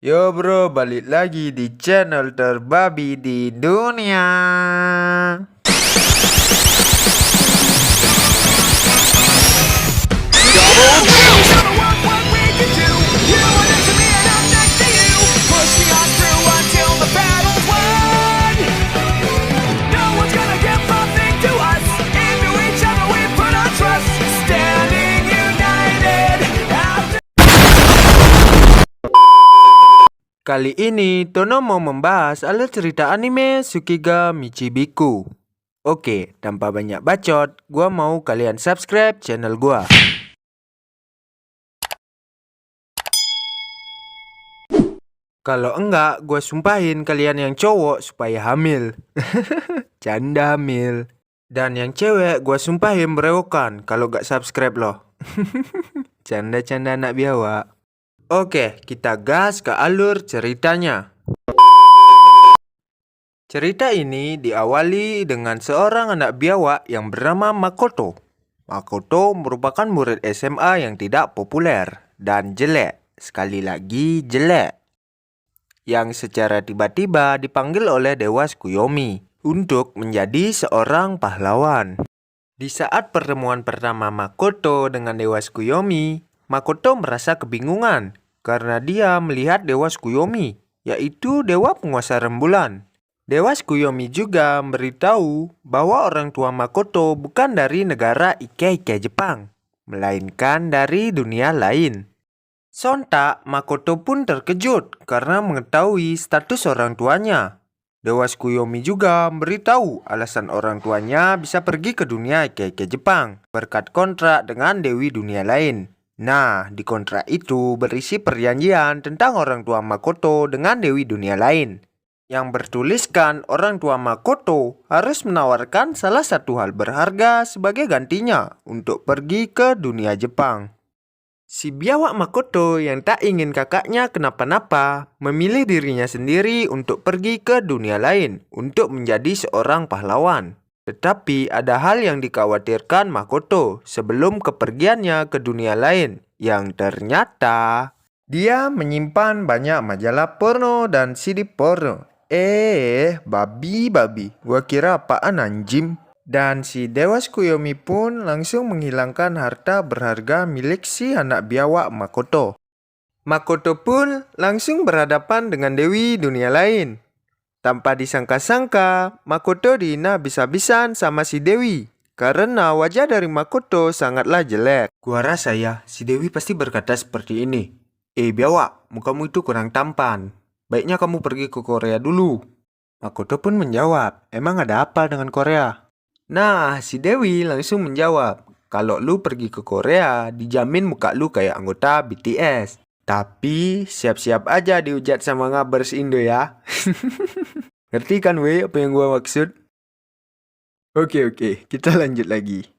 Yo bro, balik lagi di channel terbabi di dunia. Kali ini Tono mau membahas alur cerita anime Tsukiga Michibiku. Oke, tanpa banyak bacot, gua mau kalian subscribe channel gua. Kalau enggak, gua sumpahin kalian yang cowok supaya hamil. Canda hamil. Dan yang cewek gua sumpahin berewokan kalau gak subscribe loh. Canda-canda anak biawak. Oke, kita gas ke alur ceritanya. Cerita ini diawali dengan seorang anak biawak yang bernama Makoto. Makoto merupakan murid SMA yang tidak populer dan jelek. Sekali lagi jelek. Yang secara tiba-tiba dipanggil oleh Dewa Tsukuyomi untuk menjadi seorang pahlawan. Di saat pertemuan pertama Makoto dengan Dewa Tsukuyomi, Makoto merasa kebingungan karena dia melihat Dewa Tsukuyomi, yaitu Dewa Penguasa Rembulan. Dewa Tsukuyomi juga memberitahu bahwa orang tua Makoto bukan dari negara Ike-Ike Jepang, melainkan dari dunia lain. Sontak, Makoto pun terkejut karena mengetahui status orang tuanya. Dewa Tsukuyomi juga memberitahu alasan orang tuanya bisa pergi ke dunia Ike-Ike Jepang berkat kontrak dengan Dewi dunia lain. Nah, di kontrak itu berisi perjanjian tentang orang tua Makoto dengan Dewi dunia lain. Yang bertuliskan orang tua Makoto harus menawarkan salah satu hal berharga sebagai gantinya untuk pergi ke dunia Jepang. Si biawak Makoto yang tak ingin kakaknya kenapa-napa memilih dirinya sendiri untuk pergi ke dunia lain untuk menjadi seorang pahlawan. Tetapi ada hal yang dikhawatirkan Makoto sebelum kepergiannya ke dunia lain, yang ternyata dia menyimpan banyak majalah porno dan CD porno. Babi, gua kira apaan anjim? Dan si Dewa Tsukuyomi pun langsung menghilangkan harta berharga milik si anak biawak Makoto. Makoto pun langsung berhadapan dengan Dewi dunia lain. Tanpa disangka-sangka, Makoto dihina habis-habisan sama si Dewi. Karena wajah dari Makoto sangatlah jelek. Gua rasa ya, si Dewi pasti berkata seperti ini. Biawak, mukamu itu kurang tampan. Baiknya kamu pergi ke Korea dulu. Makoto pun menjawab, emang ada apa dengan Korea? Nah, si Dewi langsung menjawab, kalau lu pergi ke Korea, dijamin muka lu kayak anggota BTS. Tapi siap-siap aja dihujat sama ngabers Indo ya. Ngerti kan weh apa yang gua maksud? Oke, kita lanjut lagi.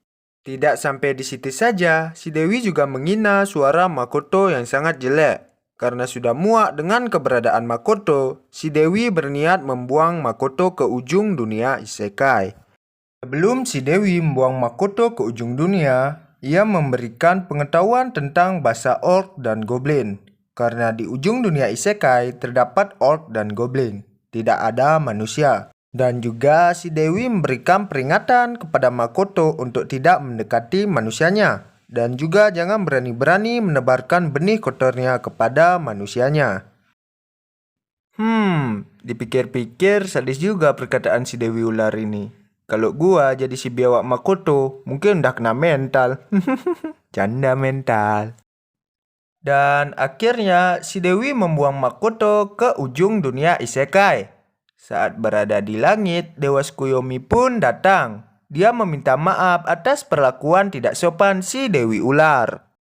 Tidak sampai di situ saja, si Dewi juga menghina suara Makoto yang sangat jelek. Karena sudah muak dengan keberadaan Makoto, si Dewi berniat membuang Makoto ke ujung dunia isekai. Sebelum si Dewi membuang Makoto ke ujung dunia, ia memberikan pengetahuan tentang bahasa orc dan goblin. Karena di ujung dunia isekai terdapat orc dan goblin, tidak ada manusia. Dan juga si Dewi memberikan peringatan kepada Makoto untuk tidak mendekati manusianya. Dan juga jangan berani-berani menebarkan benih kotornya kepada manusianya. Dipikir-pikir sadis juga perkataan si Dewi ular ini. Kalau gua jadi si biawak Makoto, mungkin udah kena mental. Canda mental. Dan akhirnya si Dewi membuang Makoto ke ujung dunia isekai. Saat berada di langit, Dewa Tsukuyomi pun datang. Dia meminta maaf atas perlakuan tidak sopan si Dewi ular.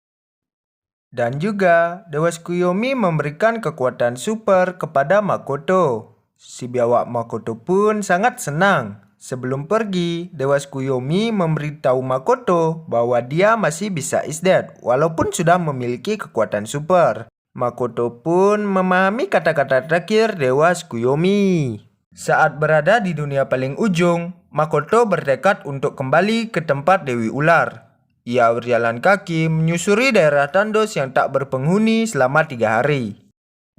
Dan juga Dewa Tsukuyomi memberikan kekuatan super kepada Makoto. Si biawak Makoto pun sangat senang. Sebelum pergi, Dewa Tsukuyomi memberitahu Makoto bahwa dia masih bisa isdet walaupun sudah memiliki kekuatan super. Makoto pun memahami kata-kata terakhir Dewa Tsukuyomi. Saat berada di dunia paling ujung, Makoto bertekad untuk kembali ke tempat Dewi Ular. Ia berjalan kaki menyusuri daerah tandos yang tak berpenghuni selama 3 hari.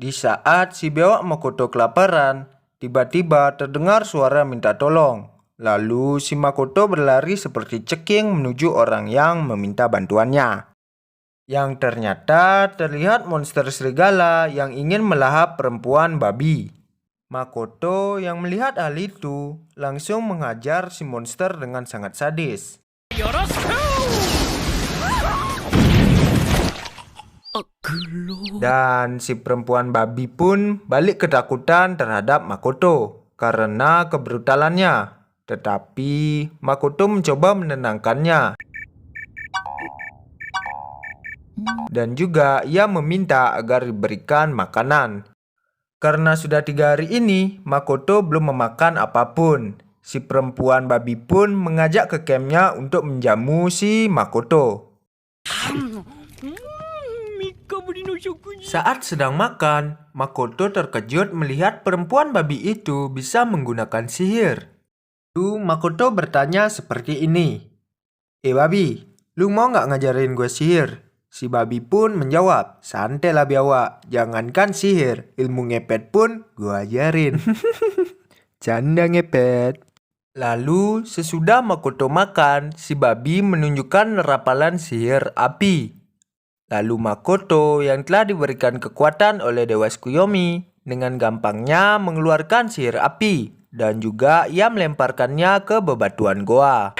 Di saat si biawak Makoto kelaparan, tiba-tiba terdengar suara minta tolong. Lalu si Makoto berlari seperti ceking menuju orang yang meminta bantuannya. Yang ternyata terlihat monster serigala yang ingin melahap perempuan babi. Makoto yang melihat hal itu langsung menghajar si monster dengan sangat sadis. Dan si perempuan babi pun balik ketakutan terhadap Makoto karena kebrutalannya. Tetapi Makoto mencoba menenangkannya. Dan juga ia meminta agar diberikan makanan. Karena sudah 3 hari ini, Makoto belum memakan apapun. Si perempuan babi pun mengajak ke campnya untuk menjamu si Makoto. Saat sedang makan, Makoto terkejut melihat perempuan babi itu bisa menggunakan sihir. Lalu Makoto bertanya seperti ini. Babi, lu mau nggak ngajarin gue sihir? Si babi pun menjawab, santai lah biawak, jangankan sihir, ilmu ngepet pun gue ajarin. Canda ngepet. Lalu sesudah Makoto makan, si babi menunjukkan rapalan sihir api. Lalu Makoto yang telah diberikan kekuatan oleh Dewa Tsukuyomi dengan gampangnya mengeluarkan sihir api dan juga ia melemparkannya ke bebatuan goa.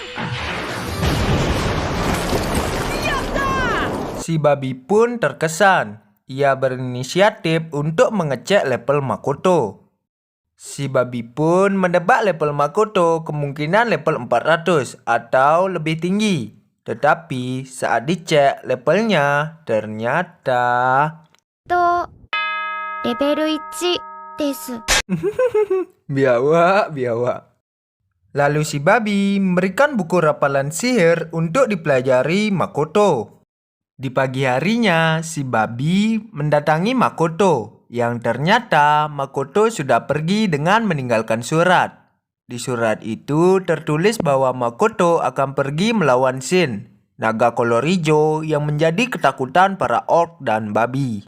Si babi pun terkesan. Ia berinisiatif untuk mengecek level Makoto. Si babi pun menebak level Makoto kemungkinan level 400 atau lebih tinggi. Tetapi saat dicek levelnya ternyata level 1 desu. Biawak. Lalu si babi memberikan buku rapalan sihir untuk dipelajari Makoto. Di pagi harinya, si babi mendatangi Makoto, yang ternyata Makoto sudah pergi dengan meninggalkan surat. Di surat itu tertulis bahwa Makoto akan pergi melawan Shin, naga kolor hijau yang menjadi ketakutan para orc dan babi.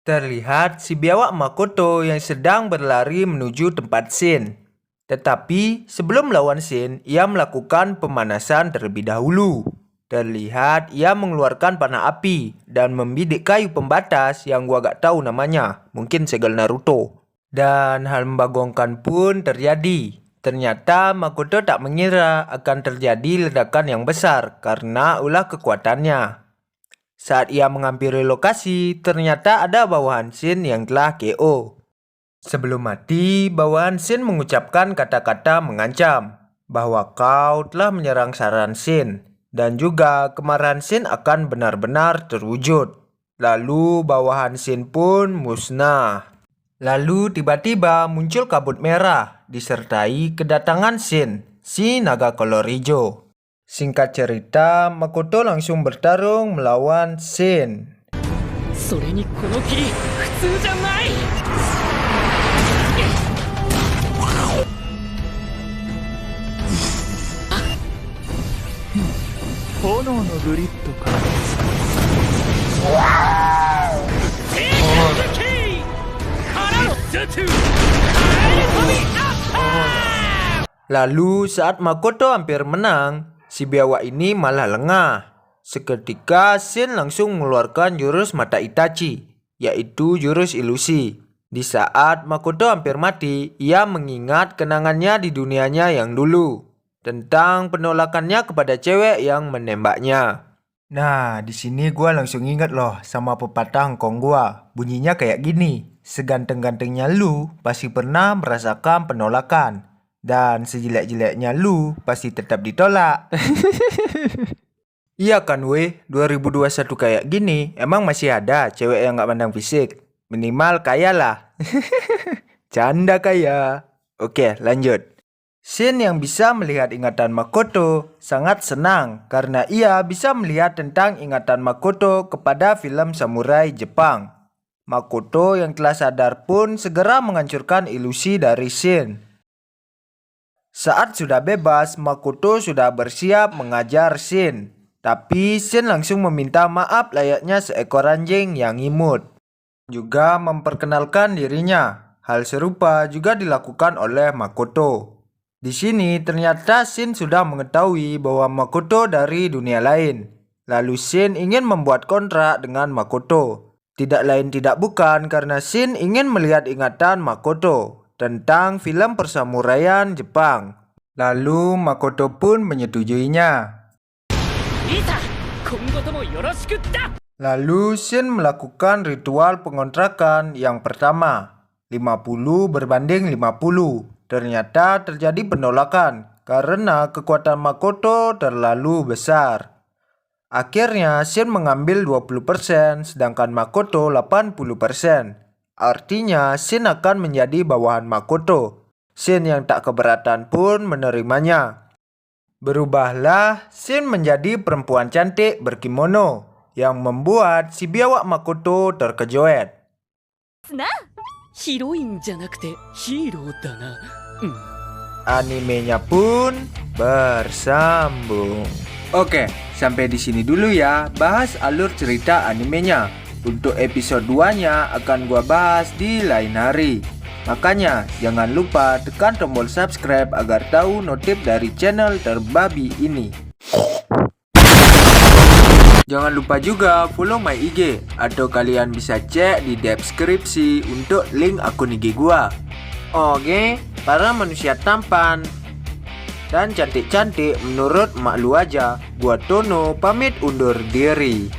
Terlihat si biawak Makoto yang sedang berlari menuju tempat Shin. Tetapi sebelum melawan Shin, ia melakukan pemanasan terlebih dahulu. Terlihat ia mengeluarkan panah api dan membidik kayu pembatas yang gua gak tahu namanya, mungkin segel Naruto. Dan hal membagongkan pun terjadi. Ternyata Makoto tak mengira akan terjadi ledakan yang besar karena ulah kekuatannya. Saat ia menghampiri lokasi, ternyata ada bawahan Shin yang telah KO. Sebelum mati, bawahan Shin mengucapkan kata-kata mengancam bahwa kau telah menyerang saran Shin. Dan juga kemarahan Shin akan benar-benar terwujud. Lalu bawahan Shin pun musnah. Lalu tiba-tiba muncul kabut merah disertai kedatangan Shin, si naga kolor hijau. Singkat cerita, Makoto langsung bertarung melawan Shin. Lalu saat Makoto hampir menang, si biawak ini malah lengah. Seketika Shin langsung mengeluarkan jurus mata Itachi, yaitu jurus ilusi. Di saat Makoto hampir mati, ia mengingat kenangannya di dunianya yang dulu. Tentang penolakannya kepada cewek yang menembaknya. Nah, di sini gua langsung ingat loh sama pepatah Hongkong gua. Bunyinya kayak gini. Seganteng-gantengnya lu pasti pernah merasakan penolakan. Dan sejelek-jeleknya lu pasti tetap ditolak. Iya kan weh, 2021 kayak gini emang masih ada cewek yang gak pandang fisik. Minimal kaya lah. Canda kaya. Oke, lanjut. Shin yang bisa melihat ingatan Makoto sangat senang karena ia bisa melihat tentang ingatan Makoto kepada film samurai Jepang. Makoto yang telah sadar pun segera menghancurkan ilusi dari Shin. Saat sudah bebas, Makoto sudah bersiap mengajar Shin. Tapi Shin langsung meminta maaf layaknya seekor anjing yang imut. juga memperkenalkan dirinya. Hal serupa juga dilakukan oleh Makoto. Di sini ternyata Shin sudah mengetahui bahwa Makoto dari dunia lain. Lalu Shin ingin membuat kontrak dengan Makoto. Tidak lain tidak bukan karena Shin ingin melihat ingatan Makoto tentang film persamuraian Jepang. Lalu Makoto pun menyetujuinya. Lalu Shin melakukan ritual pengontrakan yang pertama, 50 berbanding 50. Ternyata terjadi penolakan karena kekuatan Makoto terlalu besar. Akhirnya Shin mengambil 20% sedangkan Makoto 80%. Artinya Shin akan menjadi bawahan Makoto. Shin yang tak keberatan pun menerimanya. Berubahlah Shin menjadi perempuan cantik berkimono yang membuat si biawak Makoto terkejut. Animenya pun bersambung. Oke, sampai di sini dulu ya bahas alur cerita animenya. Untuk episode 2-nya akan gua bahas di lain hari. Makanya jangan lupa tekan tombol subscribe agar tahu notif dari channel terbabi ini. Jangan lupa juga follow my IG atau kalian bisa cek di deskripsi untuk link akun IG gua. Oke, para manusia tampan dan cantik-cantik menurut mak lu aja, gua Tono pamit undur diri.